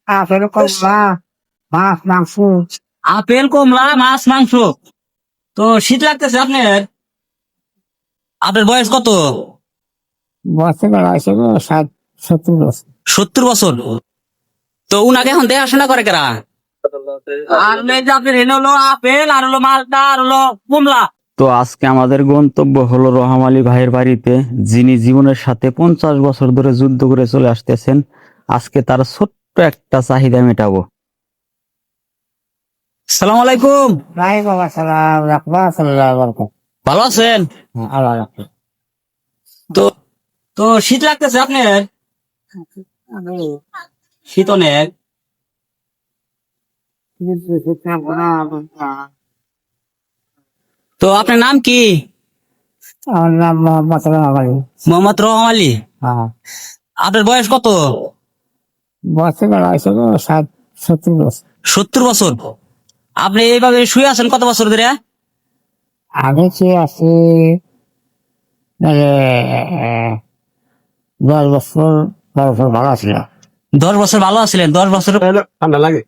Apple কমলা মাছ মাংস। Apple কমলা মাছ মাংস। তো শীত লাগতেছে আপনার? আপনার বয়স কত? বছর বেড়াইছে গো 60-70 বছর। 70 বছর। তো উনাকে এখন দেখাশোনা করে কারা? আর হলো এই যে আপনার এনে হলো আপেল, আর হলো মালটা, আর হলো কমলা। তো আজকে আমাদের গন্তব্য হলো রহম আলী ভাইয়ের বাড়িতে, যিনি জীবনের সাথে 50 বছর ধরে যুদ্ধ করে চলে আসতেছেন। আজকে তার ছোট্ট একটা চাহিদা মেটাবো। সালাম আলাইকুম। নাই বাবা সালাম রাখবা সাল্লাহ বরকত। ভালো আছেন? আল্লাহ রাখবে। তো তো শীত লাগতেছে আপনার? শীত অনেক। তো আপনার নাম কি? আমার নাম মোহাম্মদ রহমান। মোহাম্মদ রহম আলী। আপনার বয়স কত? বছর বেড়াইছে গো 60-70 বছর। 70 বছর। আপনি এইভাবে শুয়ে আছেন কত বছর ধরে? আমি কি আছি মানে 10 বছর 12 বছর ভালো ছিল। 10 বছর ভালো আছিলেন? 10 বছর ঠান্ডা লাগে।